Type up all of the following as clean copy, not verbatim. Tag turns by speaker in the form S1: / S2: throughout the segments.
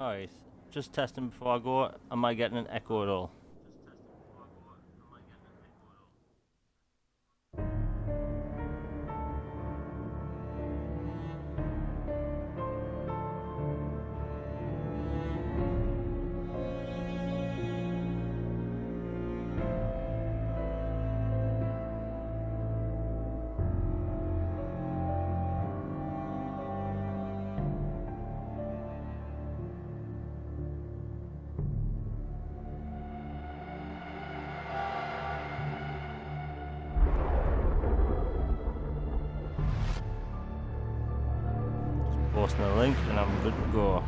S1: Alright, just testing before I go. Am I getting an echo at all? Just posting a link and I'm good to go.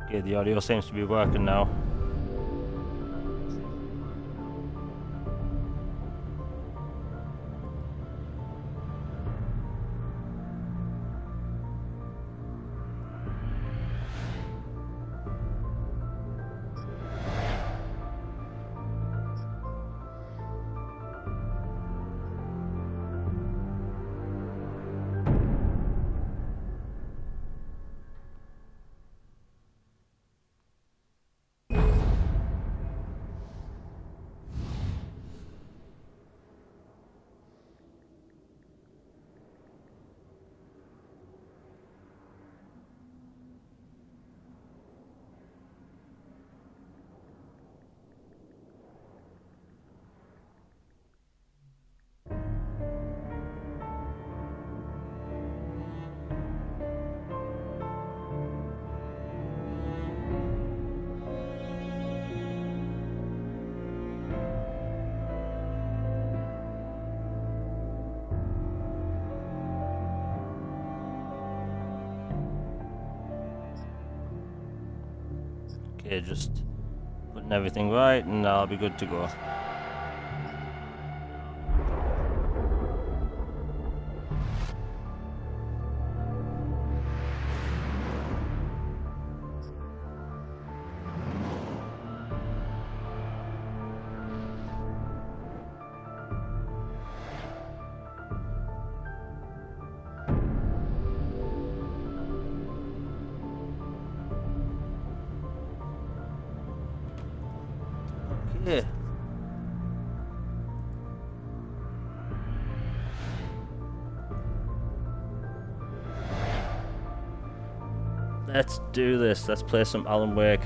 S1: Okay, the audio seems to be working now. Okay, just putting everything right and I'll be good to go. Okay. Let's do this. Let's play some Alan Wake.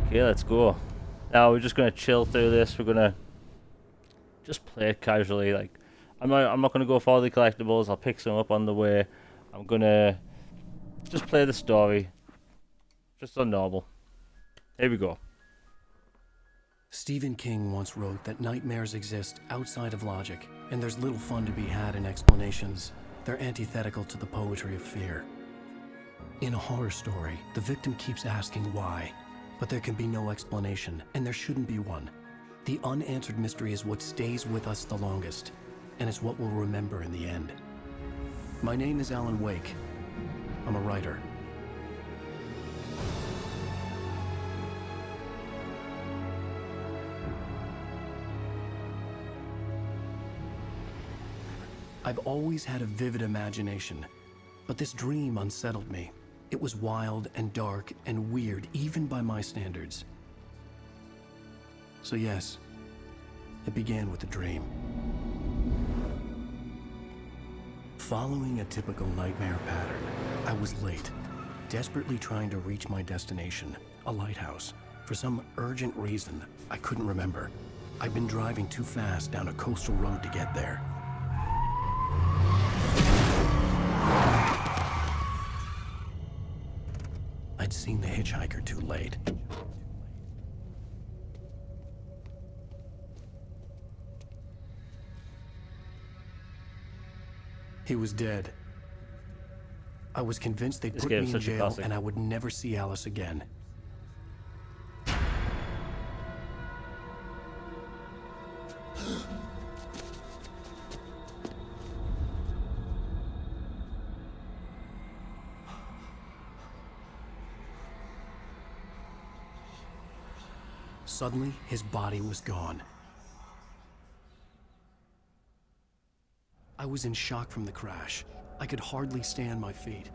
S1: Okay, let's go. Now we're just gonna chill through this. We're gonna just play it casually. Like, I'm not gonna go for all the collectibles. I'll pick some up on the way. I'm gonna just play the story, just on normal. Here we go.
S2: Stephen King once wrote that nightmares exist outside of logic, and there's little fun to be had in explanations. They're antithetical to the poetry of fear. In a horror story, the victim keeps asking why, but there can be no explanation, and there shouldn't be one. The unanswered mystery is what stays with us the longest, and it's what we'll remember in the end. My name is Alan Wake. I'm a writer. I've always had a vivid imagination, but this dream unsettled me. It was wild and dark and weird, even by my standards. So yes, it began with a dream. Following a typical nightmare pattern, I was late, desperately trying to reach my destination, a lighthouse. For some urgent reason, I couldn't remember. I'd been driving too fast down a coastal road to get there. I'd seen the hitchhiker too late. He was dead. I was convinced they'd put me in jail and I would never see Alice again. Suddenly, his body was gone. I was in shock from the crash. I could hardly stay on my feet.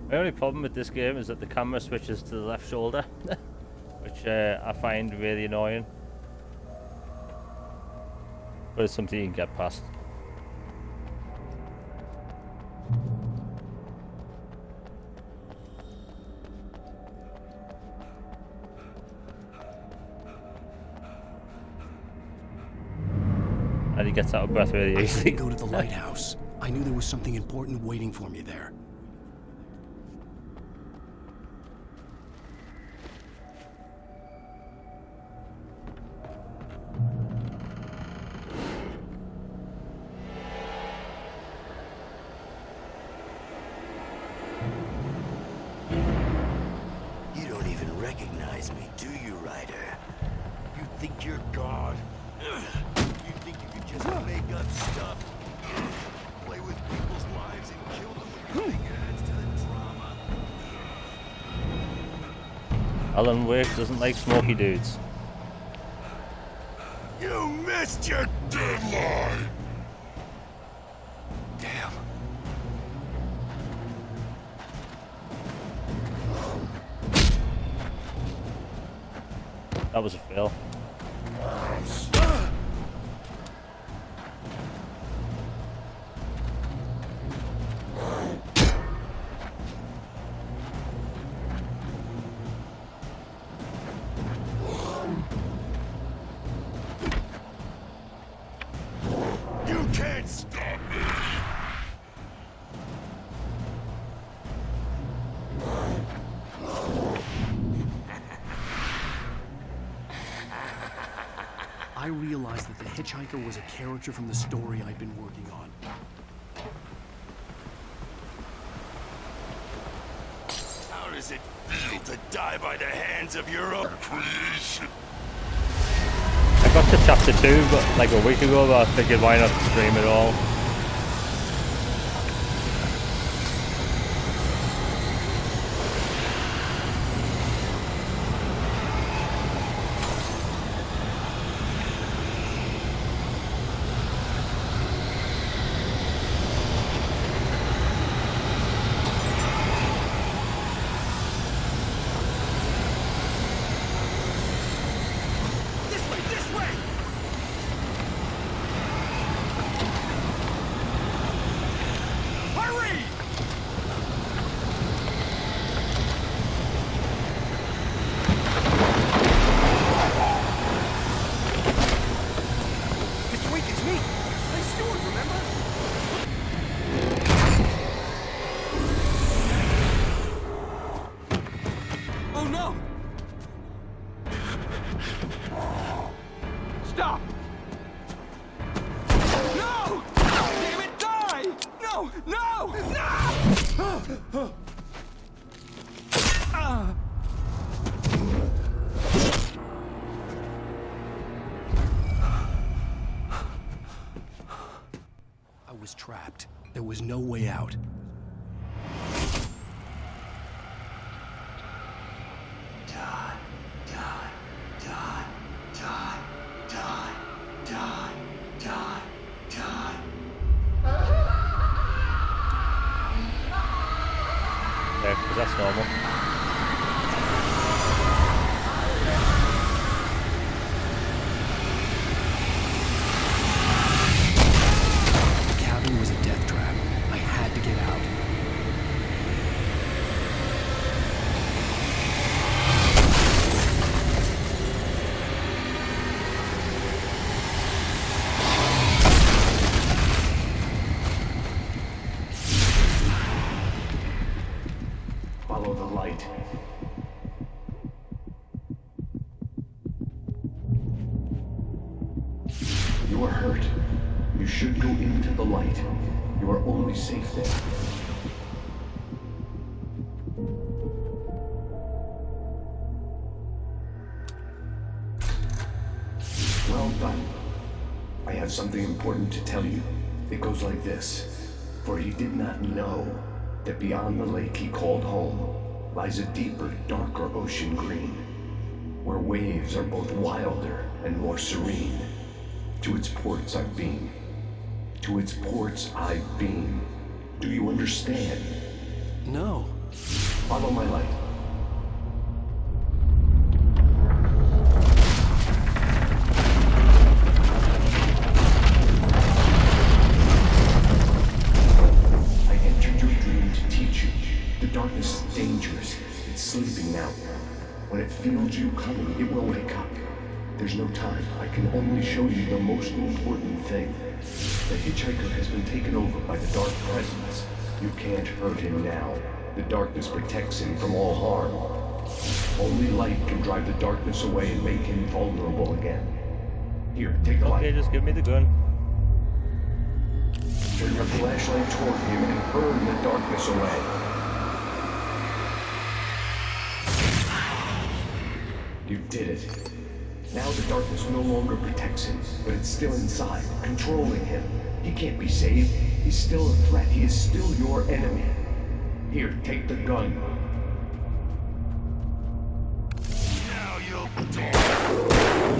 S1: My only problem with this game is that the camera switches to the left shoulder, which I find really annoying. But it's something you can get past. And he gets out of breath really
S2: I had
S1: easily.
S2: to go to the lighthouse. I knew there was something important waiting for me there.
S3: You don't even recognize me, do you, Ryder? You think you're God? You think you can just make up stuff? Play with people's lives and kill them with nothing adds to the drama.
S1: Alan Wake doesn't like smoky dudes.
S3: You missed your deadline!
S2: Damn.
S1: That was a fail.
S3: You can't stop me!
S2: I realized that the hitchhiker was a character from the story I'd been working on.
S3: How does it feel to die by the hands of your own creation?
S1: I got to chapter 2 but like a week ago, but I figured why not stream it all.
S3: This way! Hurry! Mr. Week, it's me! Hey, Stewart, remember? Oh no! Stop! No! Damn it, die! No! No! No!
S2: I was trapped. There was no way out.
S1: Yeah, because that's normal.
S2: The cabin was a death trap. I had to get out. Follow the light.
S4: You are hurt. You should go into the light. You are only safe there. Well done. I have something important to tell you. It goes like this. For he did not know that beyond the lake he called home lies a deeper, darker ocean green, where waves are both wilder and more serene. To its ports I've been. To its ports I've been. Do you understand?
S2: No.
S4: Follow my light. I entered your dream to teach you. The darkness is dangerous. It's sleeping now. When it feels you coming, it will wake up. There's no time. I can only show you the most important thing. The hitchhiker has been taken over by the dark presence. You can't hurt him now. The darkness protects him from all harm. Only light can drive the darkness away and make him vulnerable again. Here, take the
S1: Okay,
S4: light.
S1: just give me the gun.
S4: Turn your flashlight toward him and burn the darkness away. You did it. Now the darkness no longer protects him, but it's still inside, controlling him. He can't be saved. He's still a threat. He is still your enemy. Here, take the gun.
S3: Now you'll die.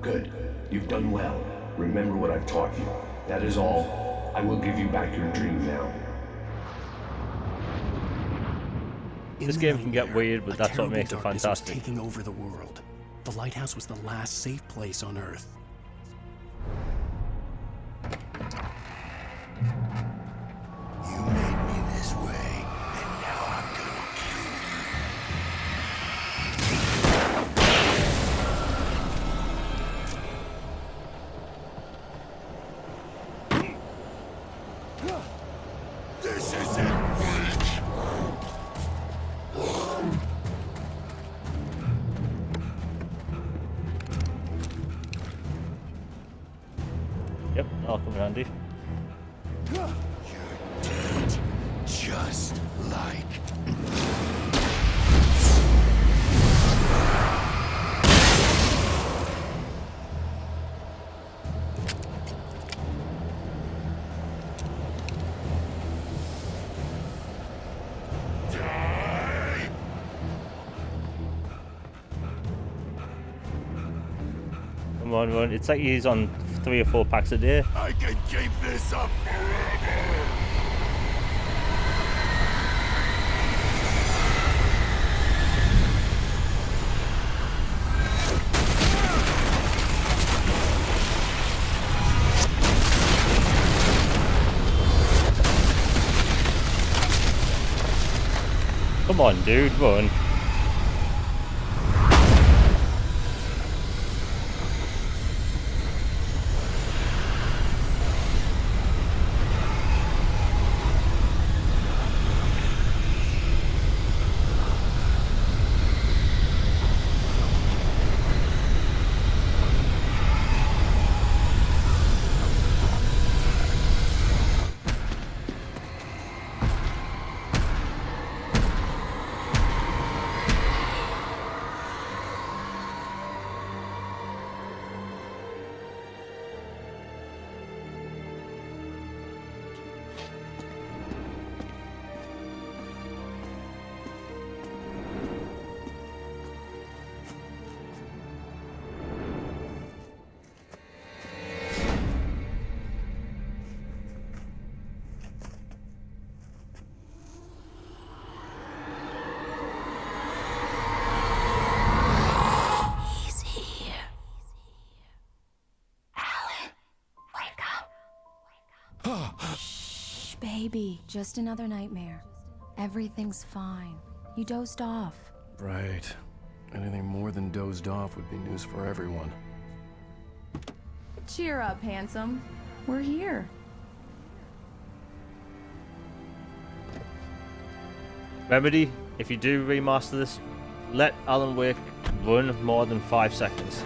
S4: Good. You've done well. Remember what I've taught you. That is all. I will give you back your dream now.
S2: In
S1: This
S2: the
S1: game can get
S2: nightmare,
S1: weird, but
S2: a
S1: that's what
S2: terrible
S1: makes it
S2: darkness
S1: fantastic.
S2: was taking over the world. The lighthouse was the last safe place on Earth.
S3: You made me this way, and now I'm gonna kill you. This isn't witch.
S1: Yep, I'll come in handy.
S3: You're dead, just like. Die!
S1: Come on, run. It's like he's on 3 or 4 packs a day.
S3: I can keep this up forever.
S1: Come on, dude, run.
S5: He's here. Alan, wake up. Shh, baby. Just another nightmare. Everything's fine. You dozed off.
S2: Right. Anything more than dozed off would be news for everyone.
S6: Cheer up, handsome. We're here.
S1: Remedy, if you do remaster this, let Alan Wake run more than 5 seconds.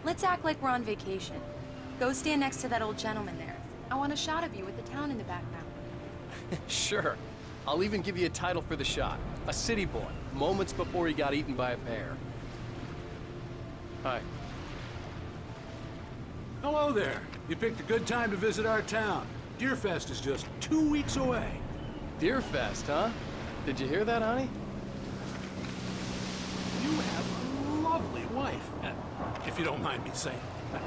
S5: Let's act like we're on vacation. Go stand next to that old gentleman there. I want a shot of you with the town in the background.
S2: Sure. I'll even give you a title for the shot. A city boy, moments before he got eaten by a bear. Hi.
S7: Hello there. You picked a good time to visit our town. Deerfest is just 2 weeks away.
S2: Deerfest, huh? Did you hear that, honey?
S7: You have a lovely wife. If you don't mind me saying.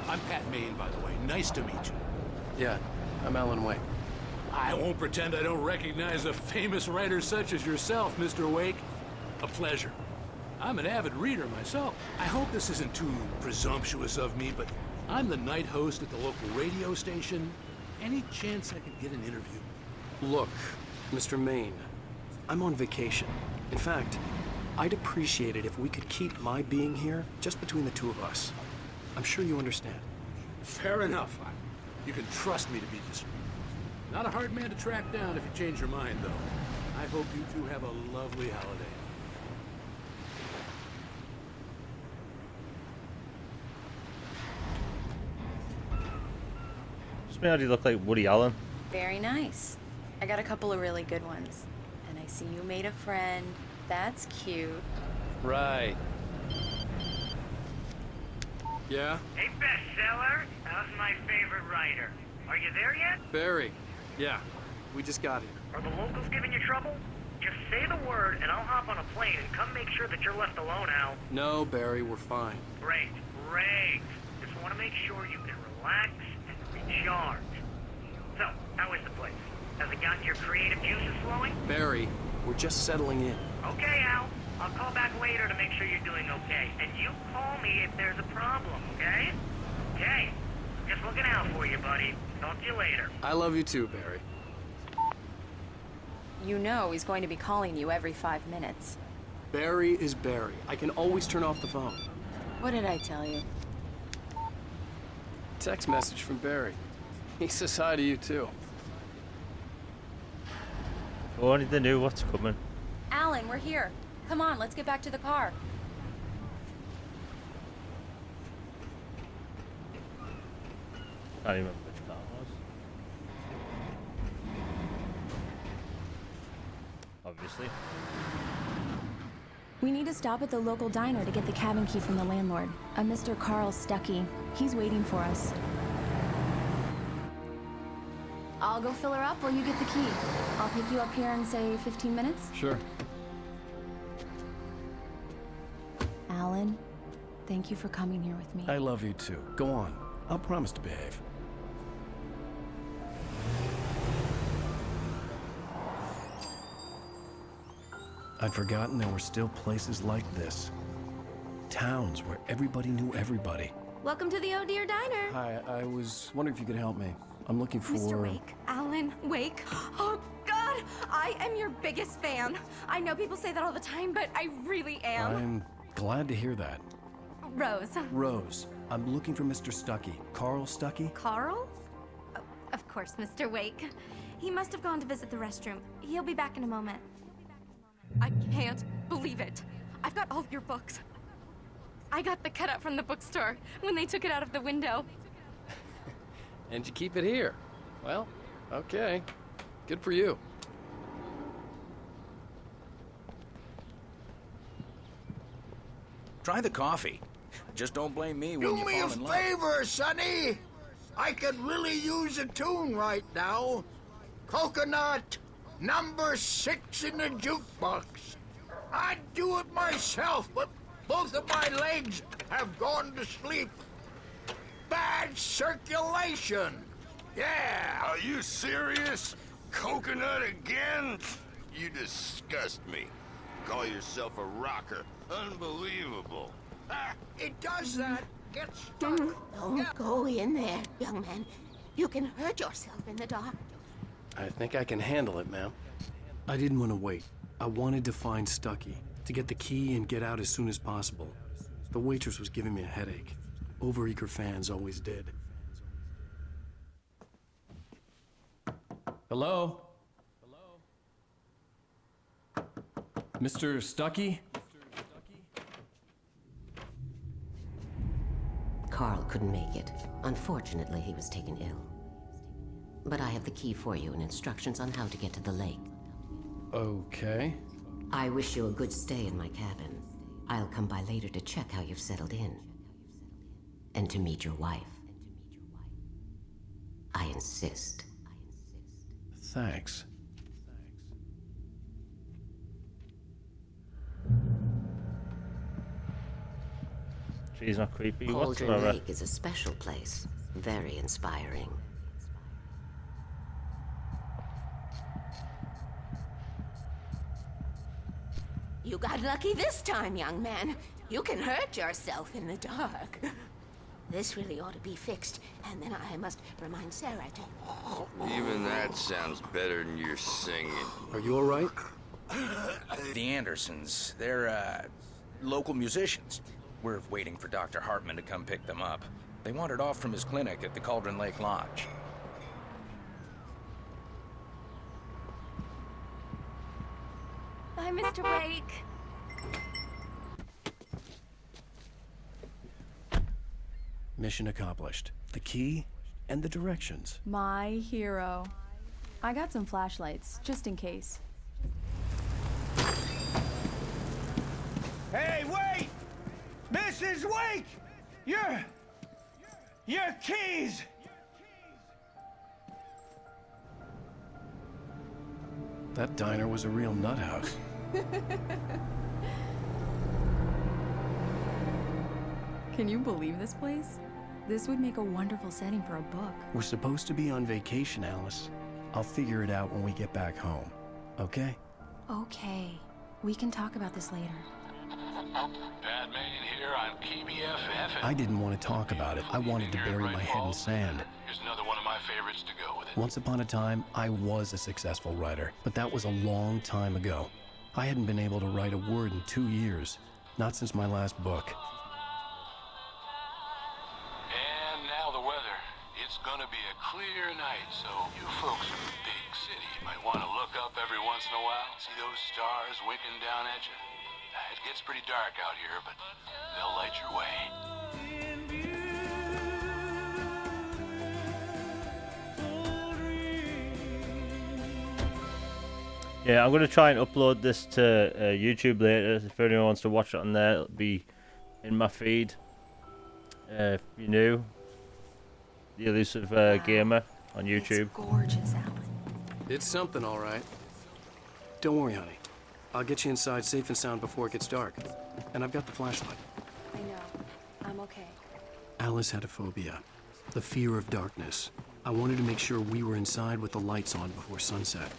S7: I'm Pat Maine, by the way. Nice to meet you.
S2: Yeah, I'm Alan Wake.
S7: I won't pretend I don't recognize a famous writer such as yourself, Mr. Wake. A pleasure. I'm an avid reader myself. I hope this isn't too presumptuous of me, but I'm the night host at the local radio station. Any chance I could get an interview?
S2: Look, Mr. Maine, I'm on vacation. In fact, I'd appreciate it if we could keep my being here just between the two of us. I'm sure you understand.
S7: Fair enough. You can trust me to be discreet. Not a hard man to track down if you change your mind, though. I hope you two have a lovely holiday.
S1: Just made you look like Woody Allen.
S5: Very nice. I got a couple of really good ones. And I see you made a friend. That's cute.
S2: Right. Yeah?
S8: Hey, bestseller, how's my favorite writer? Are you there yet?
S2: Barry. Yeah, we just got here.
S8: Are the locals giving you trouble? Just say the word and I'll hop on a plane and come make sure that you're left alone, Al.
S2: No, Barry, we're fine.
S8: Great, great. Just want to make sure you can relax and recharge. So, how is the place? Has it gotten your creative juices flowing?
S2: Barry, we're just settling in.
S8: Okay, Al. I'll call back later to make sure you're doing okay. And you call me if there's a problem, okay? Okay. Just looking out for you, buddy. Talk to you later.
S2: I love you too, Barry.
S5: You know he's going to be calling you every 5 minutes.
S2: Barry is Barry. I can always turn off the phone.
S5: What did I tell you?
S2: Text message from Barry. He says hi to you too.
S1: If only they knew what's coming.
S5: Alan, we're here. Come on, let's get back to the car.
S1: I don't remember which car it was. Obviously.
S5: We need to stop at the local diner to get the cabin key from the landlord, a Mr. Carl Stuckey. He's waiting for us. I'll go fill her up while you get the key. I'll pick you up here in, say, 15 minutes?
S2: Sure.
S5: Alan, thank you for coming here with me.
S2: I love you too. Go on. I'll promise to behave. I'd forgotten there were still places like this. Towns where everybody knew everybody.
S9: Welcome to the Oh Dear Diner.
S2: Hi, I was wondering if you could help me. I'm looking for...
S9: Mr. Wake. Alan Wake. Oh, God! I am your biggest fan. I know people say that all the time, but I really am.
S2: I'm glad to hear that.
S9: Rose.
S2: Rose, I'm looking for Mr. Stuckey. Carl Stuckey?
S9: Carl? Oh, of course, Mr. Wake. He must have gone to visit the restroom. He'll be back in a moment. I can't believe it. I've got all of your books. I got the cutout from the bookstore when they took it out of the window.
S2: And you keep it here. Well, okay. Good for you.
S10: Try the coffee. Just don't blame me when you
S3: Do me a
S10: fall in love.
S3: favor, Sonny. I could really use a tune right now. Coconut, number 6 in the jukebox. I'd do it myself, but both of my legs have gone to sleep. Bad circulation. Yeah.
S11: Are you serious? Coconut again? You disgust me. Call yourself a rocker. Unbelievable.
S3: It does that. Get stuck.
S9: Don't go in there, young man. You can hurt yourself in the dark.
S2: I think I can handle it, ma'am. I didn't want to wait. I wanted to find Stuckey, to get the key and get out as soon as possible. The waitress was giving me a headache. Overeager fans always did. Hello? Mr. Stuckey?
S12: Carl couldn't make it. Unfortunately, he was taken ill. But I have the key for you and instructions on how to get to the lake.
S2: Okay.
S12: I wish you a good stay in my cabin. I'll come by later to check how you've settled in. And to meet your wife. I insist.
S2: Thanks.
S1: She's not creepy
S12: Cauldron
S1: whatsoever.
S12: Lake is a special place. Very inspiring.
S13: You got lucky this time, young man. You can hurt yourself in the dark. This really ought to be fixed, and then I must remind Sarah to...
S11: Even that sounds better than your singing.
S2: Are you all right?
S10: The Andersons, they're, local musicians. We're waiting for Dr. Hartman to come pick them up. They wandered off from his clinic at the Cauldron Lake Lodge.
S9: Bye, Mr. Wake.
S2: Mission accomplished. The key and the directions.
S6: My hero. I got some flashlights, just in case.
S14: Hey, wait! Mrs. Wake! Your keys!
S2: That diner was a real nut house.
S6: Can you believe this place? This would make a wonderful setting for a book.
S2: We're supposed to be on vacation, Alice. I'll figure it out when we get back home. Okay?
S6: Okay. We can talk about this later.
S7: Pat Main here on KBFF.
S2: I didn't want to talk about it. I wanted to bury my head in sand.
S7: Here's another one of my favorites to go with it.
S2: Once upon a time, I was a successful writer, but that was a long time ago. I hadn't been able to write a word in 2 years. Not since my last book.
S7: And now the weather. It's gonna be a clear night, so you folks in the big city might want to look up every once in a while, see those stars winking down at you. It gets pretty dark out here, but they'll light your way.
S1: Yeah, I'm going to try and upload this to YouTube later. If anyone wants to watch it on there, it'll be in my feed. If you're new, The Elusive Gamer on YouTube.
S5: It's gorgeous, Alan.
S2: It's something, all right. Don't worry, honey. I'll get you inside safe and sound before it gets dark. And I've got the flashlight.
S5: I know. I'm okay.
S2: Alice had a phobia. The fear of darkness. I wanted to make sure we were inside with the lights on before sunset.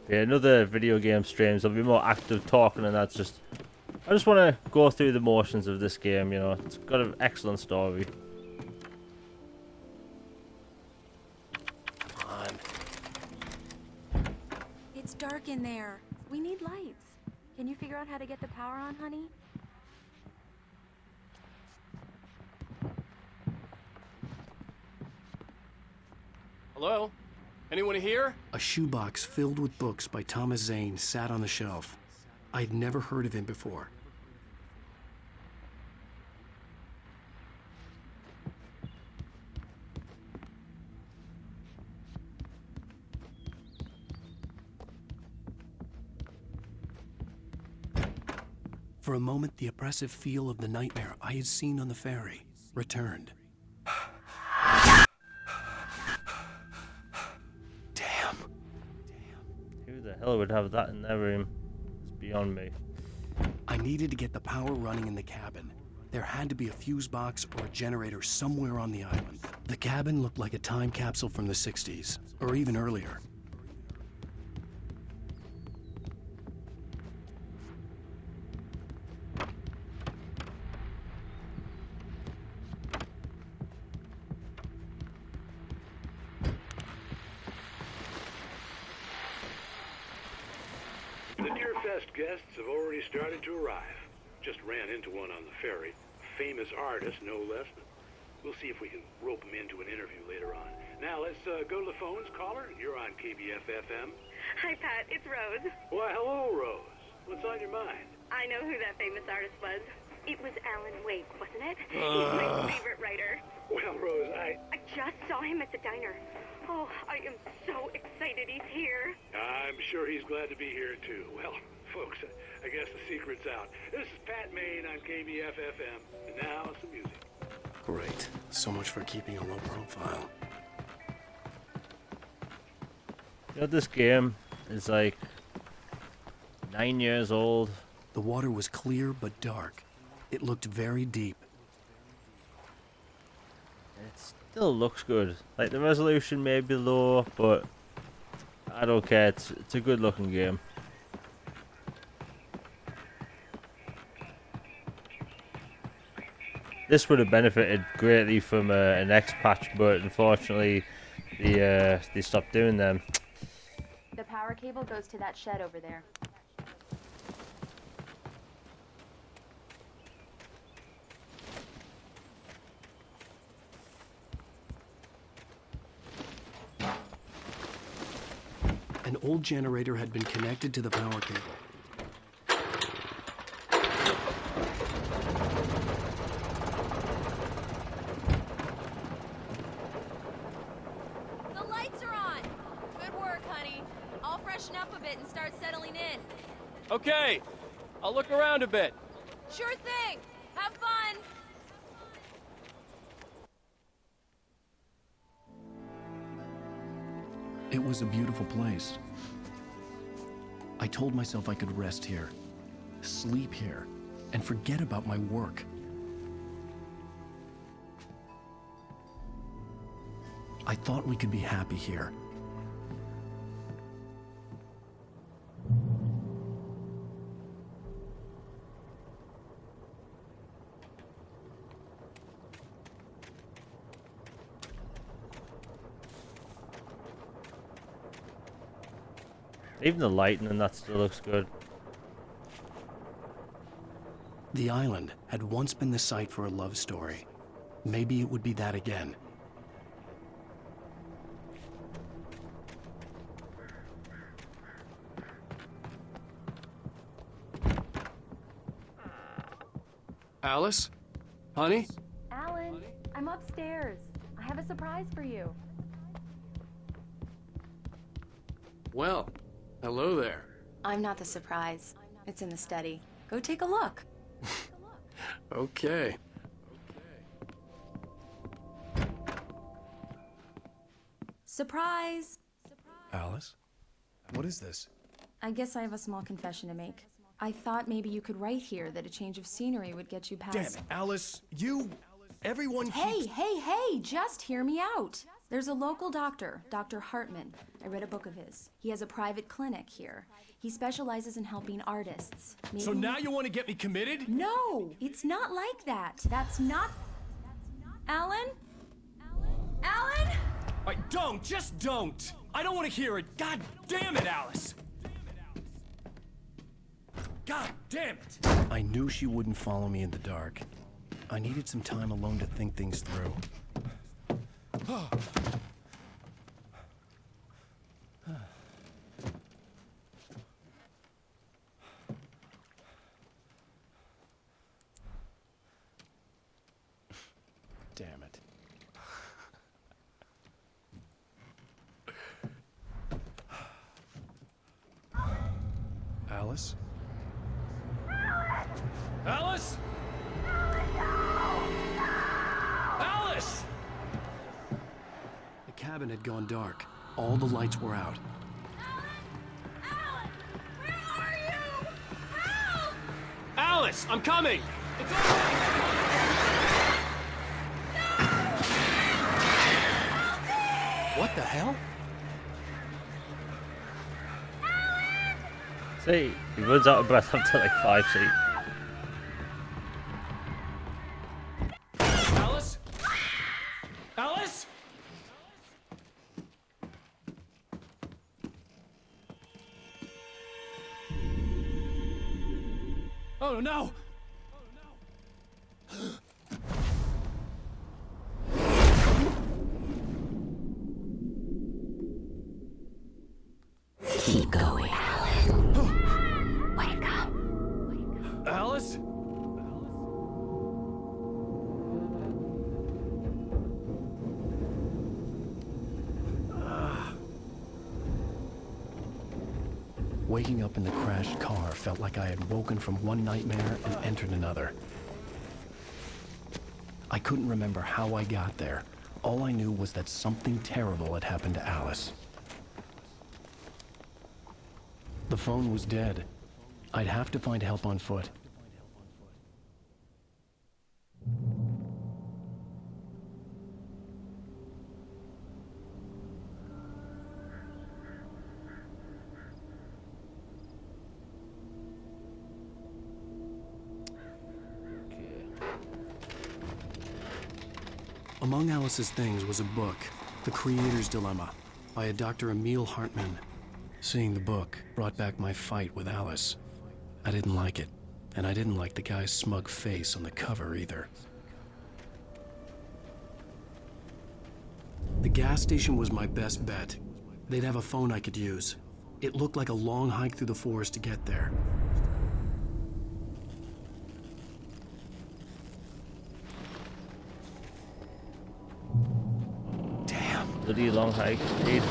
S1: Yeah, another video game streams. I'll be more active talking, and that's just... I just want to go through the motions of this game, you know. It's got an excellent story.
S2: Come on.
S9: It's dark in there. We need lights. Can you figure out how to get the power on, honey?
S2: Hello? Anyone here? A shoebox filled with books by Thomas Zane sat on the shelf. I'd never heard of him before. For a moment, the oppressive feel of the nightmare I had seen on the ferry returned.
S1: Who the hell would have that in their room? It's beyond me.
S2: I needed to get the power running in the cabin. There had to be a fuse box or a generator somewhere on the island. The cabin looked like a time capsule from the 60s, or even earlier.
S15: The Deerfest guests have already started to arrive. Just ran into one on the ferry. A famous artist, no less. We'll see if we can rope him into an interview later on. Now, let's go to the phones. Caller, you're on KBF-FM.
S16: Hi, Pat. It's Rose.
S15: Why, hello, Rose. What's on your mind?
S16: I know who that famous artist was. It was Alan Wake, wasn't it? He's my favorite writer.
S15: Well, Rose, I
S16: just saw him at the diner. Oh, I am so excited he's here.
S15: I'm sure he's glad to be here, too. Well, folks, I guess the secret's out. This is Pat Maine on KBF-FM. And now, some music.
S2: Great. So much for keeping a low profile.
S1: You know, this game is like 9 years old.
S2: The water was clear but dark. It looked very deep.
S1: It still looks good. Like, the resolution may be low, but I don't care. It's a good looking game. This would have benefited greatly from an X patch, but unfortunately they stopped doing them.
S17: The power cable goes to that shed over there.
S2: An old generator had been connected to the power cable.
S18: The lights are on! Good work, honey. I'll freshen up a bit and start settling in.
S19: Okay, I'll look around a bit.
S18: Sure thing! Have fun!
S2: It was a beautiful place. I told myself I could rest here, sleep here, and forget about my work. I thought we could be happy here.
S1: Even the lighting and that still looks good.
S2: The island had once been the site for a love story. Maybe it would be that again.
S20: Alice? Honey?
S6: Alan, I'm upstairs. I have a surprise for you.
S20: Well, hello there.
S5: I'm not the surprise. It's in the study. Go take a look.
S20: Okay.
S5: Surprise!
S2: Alice? What is this?
S6: I guess I have a small confession to make. I thought maybe you could write here that a change of scenery would get you past...
S2: Damn it, Alice! Everyone
S6: Hey, just hear me out! There's a local doctor, Dr. Hartman. I read a book of his. He has a private clinic here. He specializes in helping artists. Maybe...
S20: So now you want to get me committed?
S6: No, it's not like that. That's not... Alan? Alan?
S20: Just don't! I don't want to hear it! God damn it, Alice! God damn it!
S2: I knew she wouldn't follow me in the dark. I needed some time alone to think things through. Damn it. Alice?
S20: Alice? Alice!
S2: The cabin had gone dark. All the lights were out.
S20: Alice, I'm coming! It's
S2: What the hell?
S1: See, he runs out of breath after like 5 seats.
S20: Alice? Alice? Oh no!
S12: going.
S13: Wake up.
S20: Alice?
S2: Waking up in the crashed car felt like I had woken from one nightmare and entered another. I couldn't remember how I got there. All I knew was that something terrible had happened to Alice. The phone was dead. I'd have to find help on foot. Among Alice's things was a book, The Creator's Dilemma, by a Dr. Emil Hartman. Seeing the book brought back my fight with Alice. I didn't like it, and I didn't like the guy's smug face on the cover either. The gas station was my best bet. They'd have a phone I could use. It looked like a long hike through the forest to get there.
S1: Bloody long hike, indeed.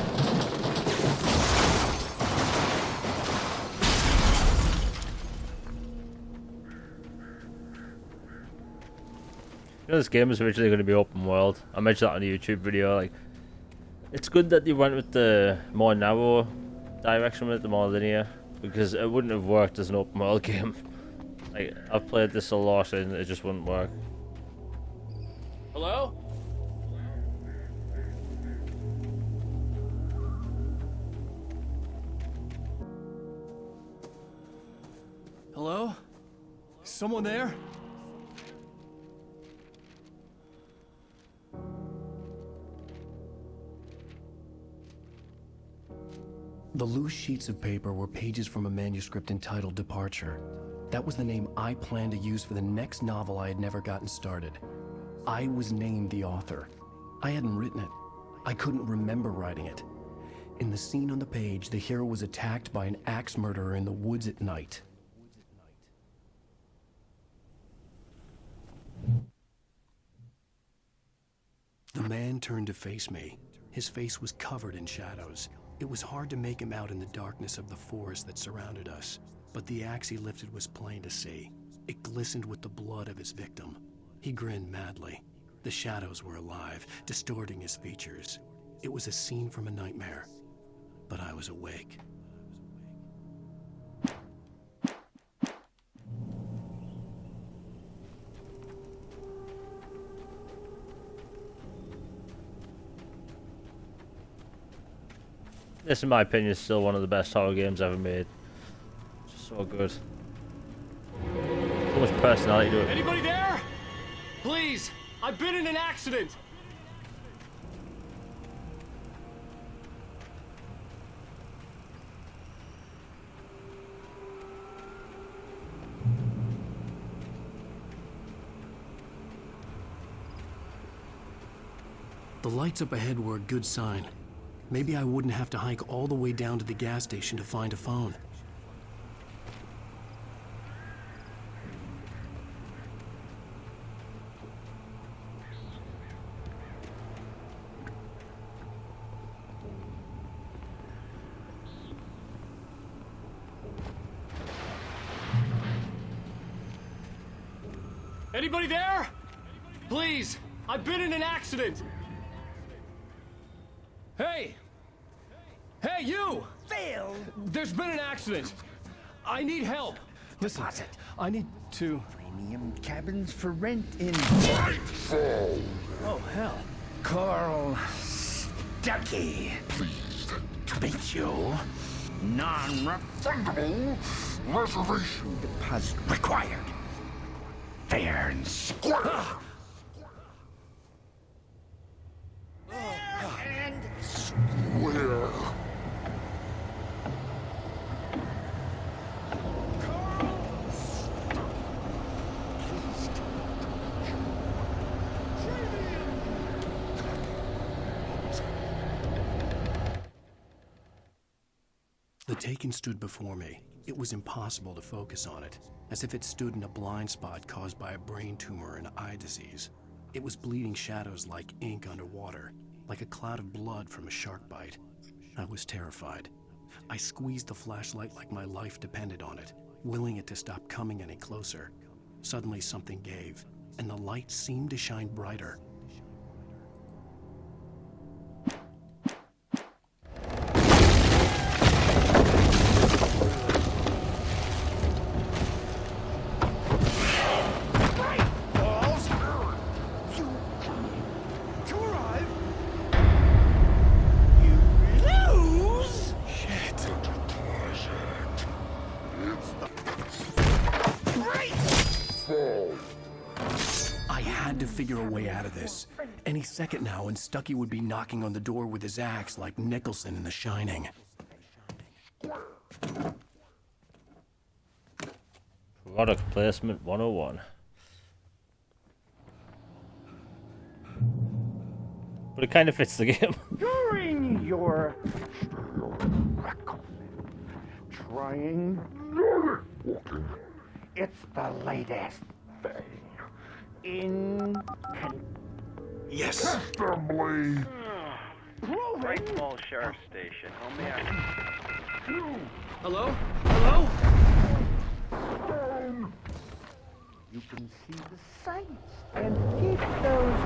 S1: You know, this game is originally going to be open world. I mentioned that on a YouTube video. Like, it's good that they went with the more narrow direction with it, the more linear, because it wouldn't have worked as an open world game. Like, I've played this a lot and it just wouldn't work.
S19: Hello?
S20: Hello? Someone there?
S2: The loose sheets of paper were pages from a manuscript entitled Departure. That was the name I planned to use for the next novel I had never gotten started. I was named the author. I hadn't written it. I couldn't remember writing it. In the scene on the page, the hero was attacked by an axe murderer in the woods at night. The man turned to face me. His face was covered in shadows. It was hard to make him out in the darkness of the forest that surrounded us, but the axe he lifted was plain to see. It glistened with the blood of his victim. He grinned madly. The shadows were alive, distorting his features. It was a scene from a nightmare, but I was awake.
S1: This, in my opinion, is still one of the best horror games ever made. Just so good. So much personality to it.
S20: Anybody there? Please, I've been in an accident.
S2: The lights up ahead were a good sign. Maybe I wouldn't have to hike all the way down to the gas station to find a phone.
S20: Anybody there? Please, I've been in an accident. Hey! Hey, you!
S14: Phil!
S20: There's been an accident. I need help. Listen, I need to...
S14: Premium cabins for rent in...
S20: Oh, hell.
S14: Carl Stuckey. Pleased to meet you. Non-refundable reservation deposit required. Fair and square. And square.
S2: The Taken stood before me. It was impossible to focus on it, as if it stood in a blind spot caused by a brain tumor and eye disease. It was bleeding shadows like ink underwater, like a cloud of blood from a shark bite. I was terrified. I squeezed the flashlight like my life depended on it, willing it to stop coming any closer. Suddenly something gave, and the light seemed to shine brighter. Figure a way out of this. Any second now, and Stucky would be knocking on the door with his axe like Nicholson in The Shining.
S1: Product placement 101. But it kind of fits the game.
S14: During your trying, it's the latest thing.
S2: Yes.
S14: Assembly.
S21: Great Falls Sheriff Station. How may I?
S20: Hello? Hello?
S14: You can see the sights and keep those.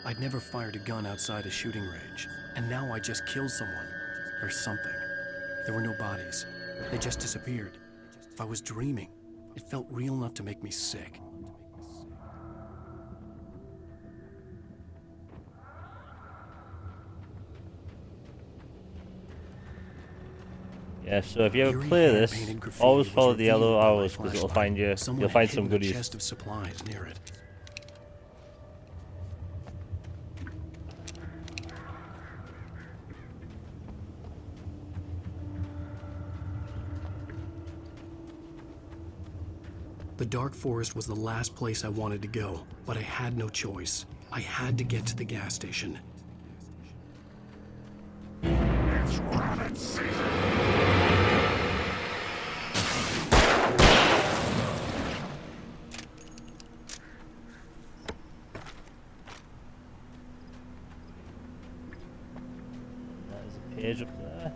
S2: I'd never fired a gun outside a shooting range, and now I just killed someone. Or something. There were no bodies. They just disappeared. If I was dreaming, it felt real enough to make me sick.
S1: Yeah, so if you ever play this, always follow the yellow arrows because it'll find you. You'll find some goodies.
S2: A chest of supplies near it. The Dark Forest was the last place I wanted to go, but I had no choice. I had to get to the gas station.
S14: It's rabbit season.
S1: There's a page up there.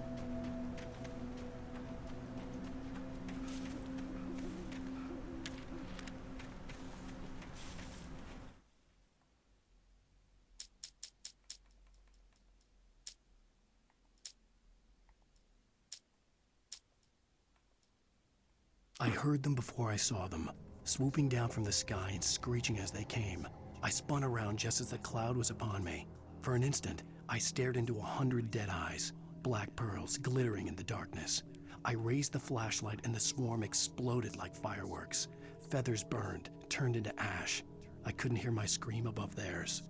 S2: I heard them before I saw them, swooping down from the sky and screeching as they came. I spun around just as the cloud was upon me. For an instant, I stared into 100 dead eyes, black pearls glittering in the darkness. I raised the flashlight and the swarm exploded like fireworks. Feathers burned, turned into ash. I couldn't hear my scream above theirs.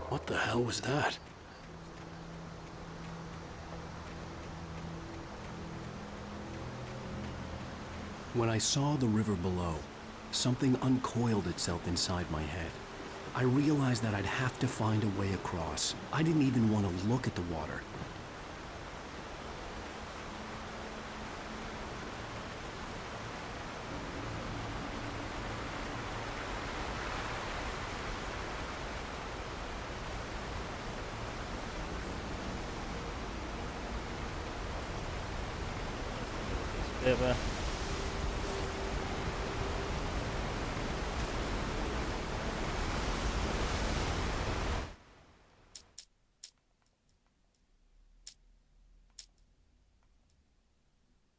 S2: What the hell was that? When I saw the river below, something uncoiled itself inside my head. I realized that I'd have to find a way across. I didn't even want to look at the water.
S1: Saber.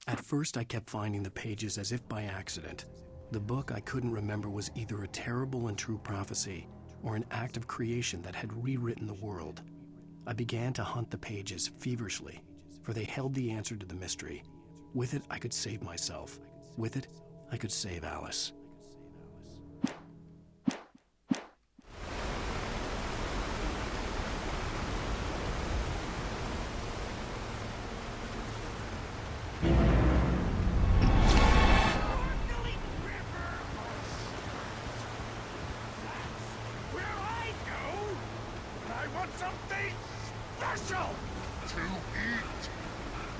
S2: At first, I kept finding the pages as if by accident. The book I couldn't remember was either a terrible and true prophecy or an act of creation that had rewritten the world. I began to hunt the pages feverishly, for they held the answer to the mystery. With it, I could save myself. With it, I could save Alice.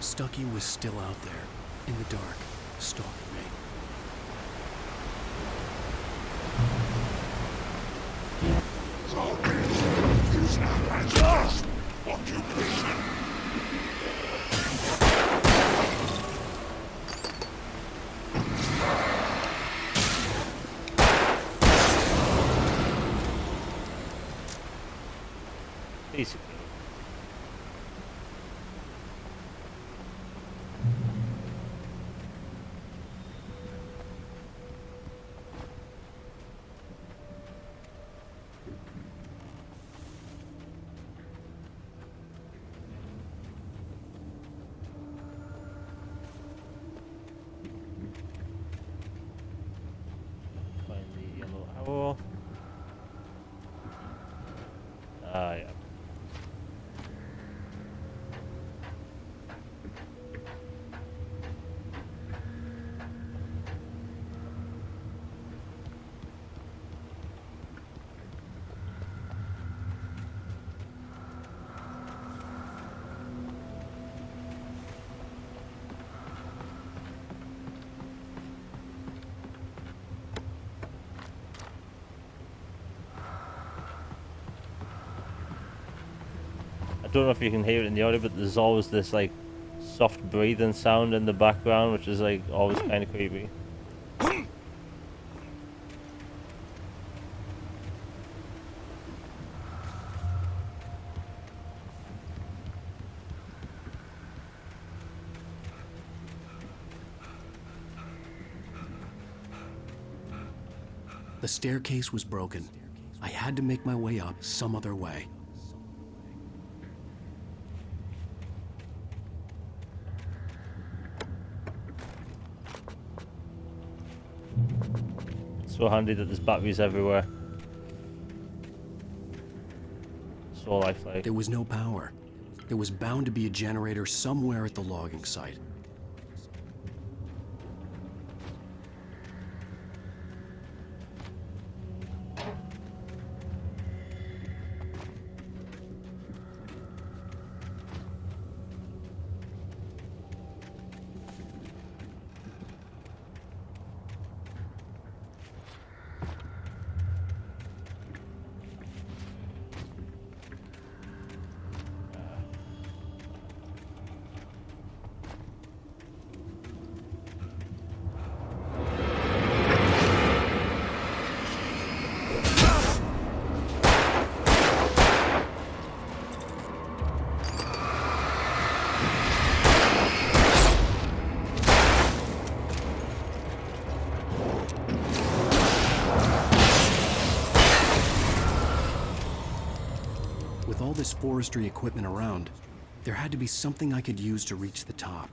S2: Stucky was still out there, in the dark, stalking me.
S1: Basically. Find the yellow owl. Ah, yeah. I don't know if you can hear it in the audio, but there's always this like soft breathing sound in the background, which is like always kind of creepy.
S2: The staircase was broken. I had to make my way up some other way.
S1: So handy that there's batteries everywhere. So lifelike.
S2: There was no power. There was bound to be a generator somewhere at the logging site. With all this forestry equipment around, there had to be something I could use to reach the top.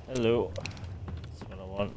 S1: Hello. That's what I want.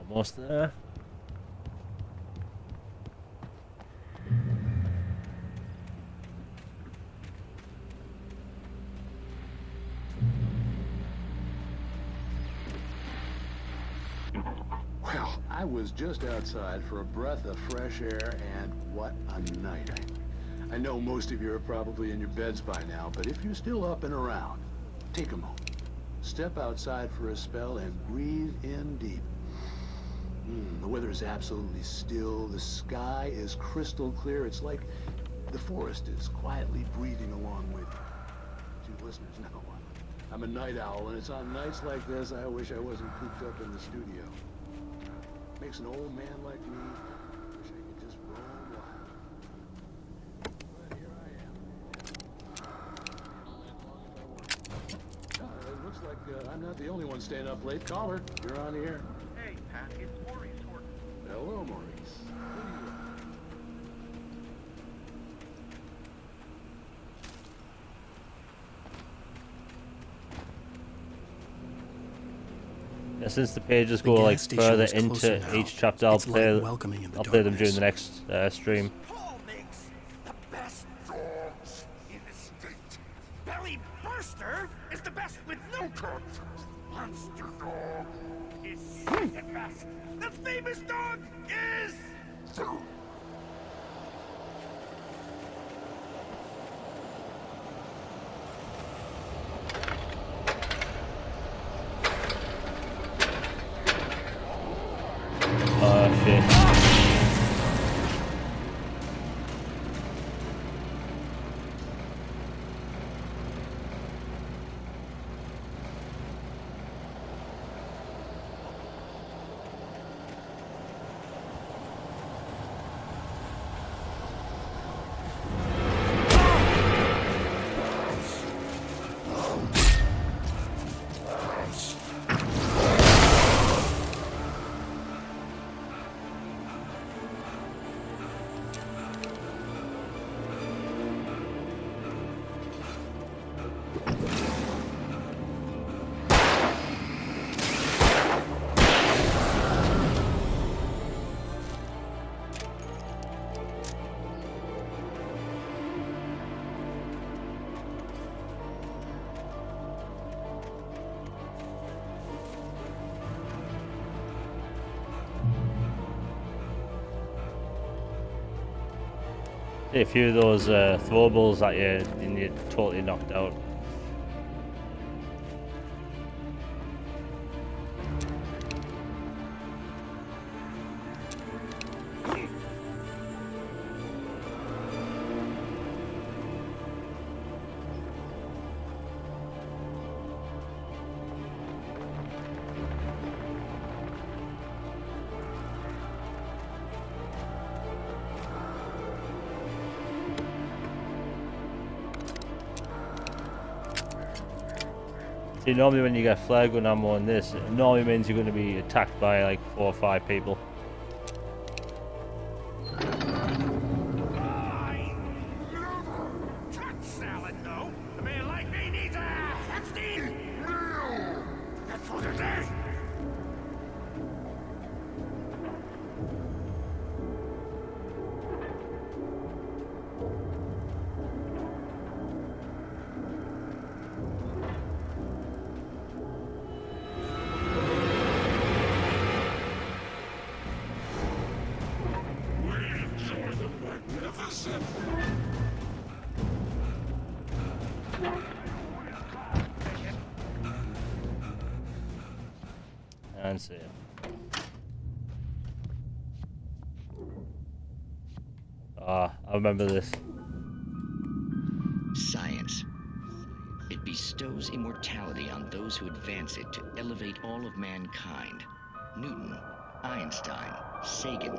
S1: Almost there.
S4: Well, I was just outside for a breath of fresh air, and what a night. I know most of you are probably in your beds by now, but if you're still up and around, take a moment. Step outside for a spell and breathe in deep. The weather is absolutely still. The sky is crystal clear. It's like the forest is quietly breathing along with you. To listeners, no. I'm a night owl, and it's on nights like this I wish I wasn't cooped up in the studio. Makes an old man like me wish I could just roam wild. But here I am. It looks like I'm not the only one staying up late. Caller, you're on the air.
S21: Hey, Pat, it's Maurice Horton.
S4: Hello, Maurice. What do you want?
S1: Yeah, since the pages go like further into each chapter, I'll play them during the next stream.
S3: Paul makes the best dogs in the state. Belly Burster is the best with no contest. Monster Dog is second best. The famous dog is...
S1: Oh shit. A few of those throwables that you're totally knocked out. See, normally when you get flare gun ammo on this, it normally means you're going to be attacked by like 4 or 5 people.
S3: Salad, no. A man like me needs a Epstein. No. That's for the day.
S1: And save. I remember this.
S22: Science. It bestows immortality on those who advance it to elevate all of mankind. Newton, Einstein, Sagan,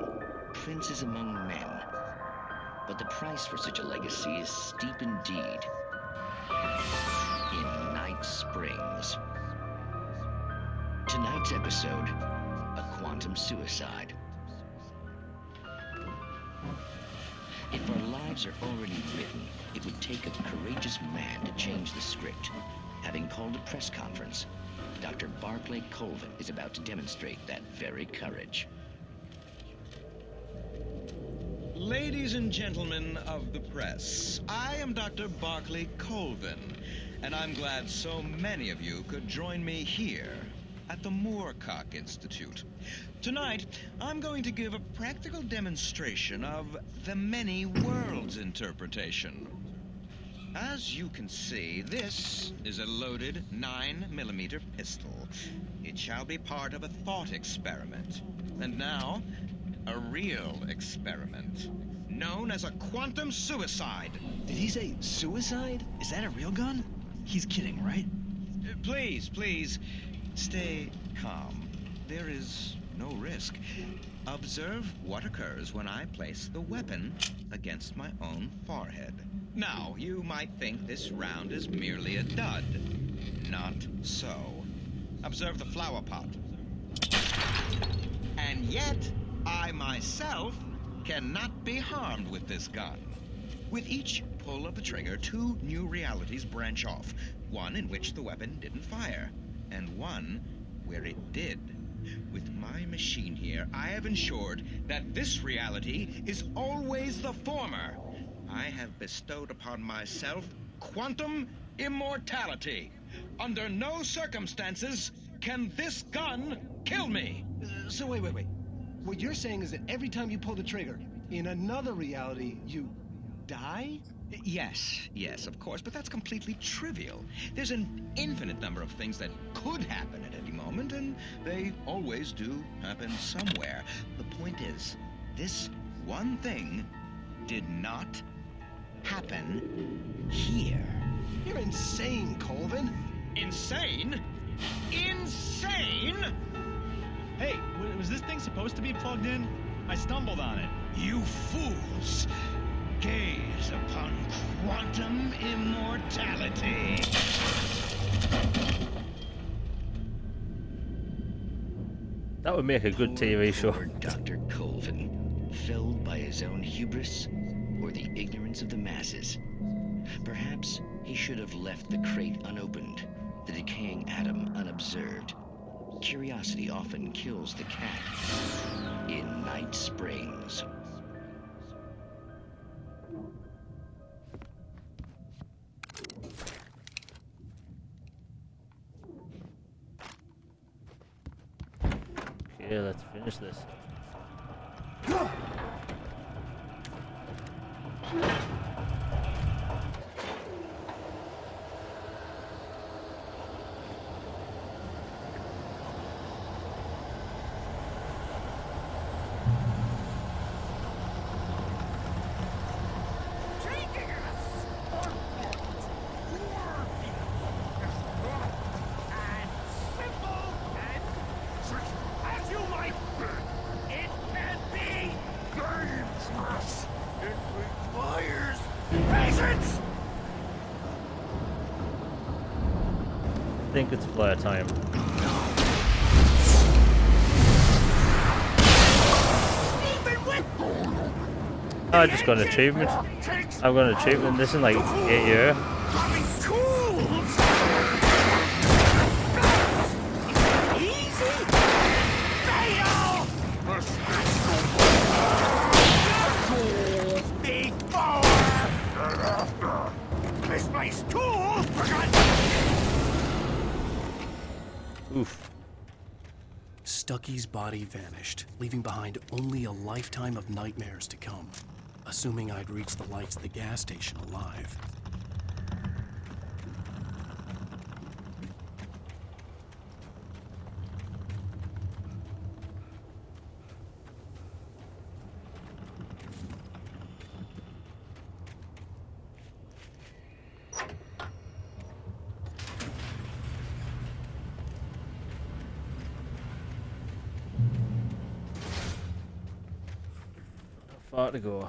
S22: princes among men. But the price for such a legacy is steep indeed. In Night Springs. Tonight's episode, a quantum suicide. If our lives are already written, it would take a courageous man to change the script. Having called a press conference, Dr. Barclay Colvin is about to demonstrate that very courage.
S8: Ladies and gentlemen of the press, I am Dr. Barclay Colvin, and I'm glad so many of you could join me here at the Moorcock Institute. Tonight, I'm going to give a practical demonstration of the many worlds interpretation. As you can see, this is a loaded 9mm pistol. It shall be part of a thought experiment. And now, a real experiment, known as a quantum suicide.
S11: Did he say suicide? Is that a real gun? He's kidding, right?
S8: Please, please, stay calm. There is no risk. Observe what occurs when I place the weapon against my own forehead. Now, you might think this round is merely a dud. Not so. Observe the flower pot. And yet, I myself cannot be harmed with this gun. With each pull of the trigger, 2 new realities branch off. One in which the weapon didn't fire, and one where it did. With my machine here, I have ensured that this reality is always the former. I have bestowed upon myself quantum immortality. Under no circumstances can this gun kill me.
S11: So wait. What you're saying is that every time you pull the trigger, in another reality, you die?
S8: Yes, of course, but that's completely trivial. There's an infinite number of things that could happen at any moment, and they always do happen somewhere. The point is, this one thing did not happen here.
S11: You're insane, Colvin.
S8: Insane? Insane?
S23: Hey, was this thing supposed to be plugged in? I stumbled on it.
S8: You fools! Gaze upon quantum immortality.
S1: That would make a good TV show.
S22: Dr. Colvin, felled by his own hubris or the ignorance of the masses. Perhaps he should have left the crate unopened, the decaying atom unobserved. Curiosity often kills the cat. In Night Springs.
S1: Okay, let's finish this. I think it's flare time. I just got an achievement. I've got an achievement. This in like 8 years.
S3: This place cool.
S1: Oof.
S2: Stucky's body vanished, leaving behind only a lifetime of nightmares to come, assuming I'd reached the lights of the gas station alive.
S1: Far to go.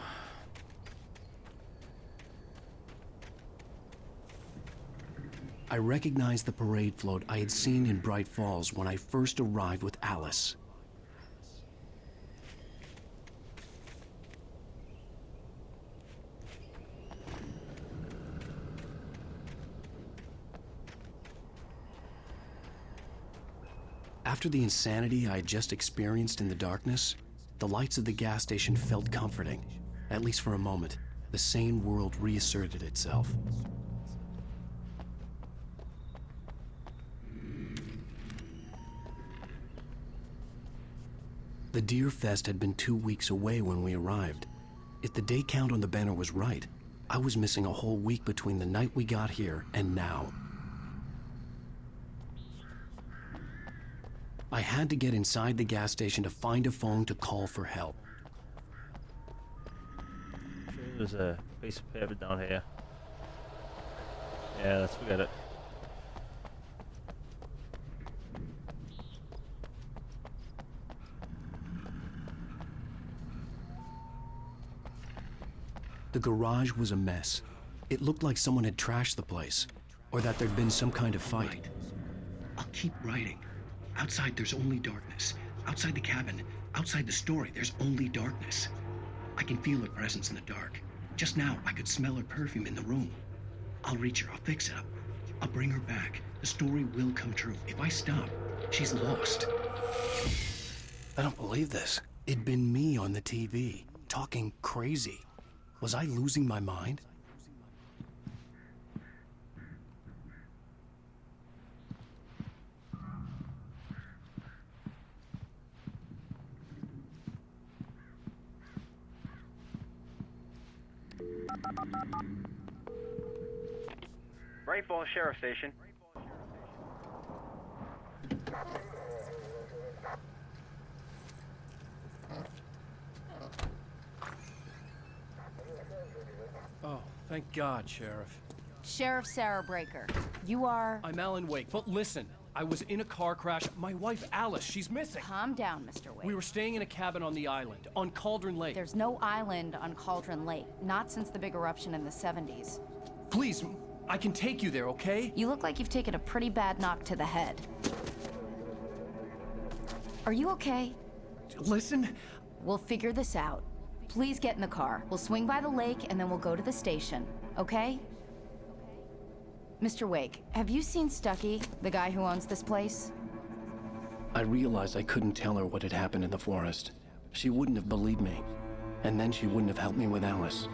S2: I recognized the parade float I had seen in Bright Falls when I first arrived with Alice. After the insanity I had just experienced in the darkness, the lights of the gas station felt comforting, at least for a moment. The sane world reasserted itself. The Deer Fest had been 2 weeks away when we arrived. If the day count on the banner was right, I was missing a whole week between the night we got here and now. I had to get inside the gas station to find a phone to call for help.
S1: There's a piece of paper down here. Yeah, let's forget it.
S2: The garage was a mess. It looked like someone had trashed the place, or that there'd been some kind of fight.
S7: I'll keep writing. Outside, there's only darkness. Outside the cabin, outside the story, there's only darkness. I can feel her presence in the dark. Just now, I could smell her perfume in the room. I'll reach her. I'll fix it up. I'll bring her back. The story will come true. If I stop, she's lost.
S2: I don't believe this. It'd been me on the TV, talking crazy. Was I losing my mind?
S21: Bright Falls Sheriff Station.
S20: Oh, thank God, Sheriff.
S17: Sheriff Sarah Breaker. You are...
S20: I'm Alan Wake, but listen. I was in a car crash. My wife, Alice, she's missing.
S17: Calm down, Mr. Wake.
S20: We were staying in a cabin on the island, on Cauldron Lake.
S17: There's no island on Cauldron Lake. Not since the big eruption in the 70s.
S20: Please, I can take you there, okay?
S17: You look like you've taken a pretty bad knock to the head. Are you okay?
S20: Listen.
S17: We'll figure this out. Please get in the car. We'll swing by the lake and then we'll go to the station, okay? Mr. Wake, have you seen Stucky, the guy who owns this place?
S2: I realized I couldn't tell her what had happened in the forest. She wouldn't have believed me. And then she wouldn't have helped me with Alice.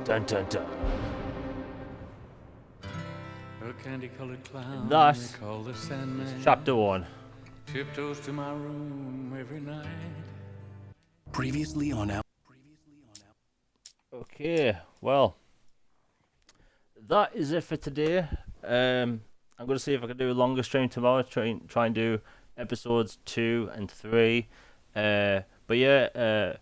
S1: Dun dun dun.
S9: A candy-colored clown.
S1: Thus,
S9: they call the Sandman.
S1: chapter 1.
S9: Tiptoes to my room every night.
S2: Previously on our...
S1: Okay, well, that is it for today. I'm going to see if I can do a longer stream tomorrow. Try and do episodes 2 and 3. But yeah,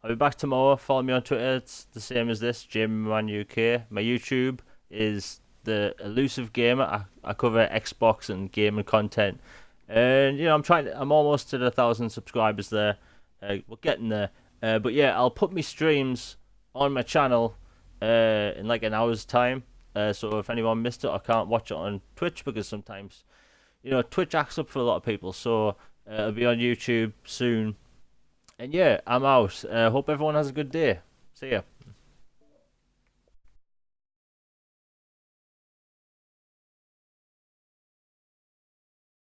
S1: I'll be back tomorrow. Follow me on Twitter. It's the same as this, JamieManUK. My YouTube is The Elusive Gamer. I cover Xbox and gaming content. And, you know, I'm almost to the 1,000 subscribers there. We're getting there. But yeah, I'll put my streams on my channel in like an hour's time. So if anyone missed it or can't watch it on Twitch, because sometimes, you know, Twitch acts up for a lot of people. So it'll be on YouTube soon. And yeah, I'm out. Hope everyone has a good day. See ya.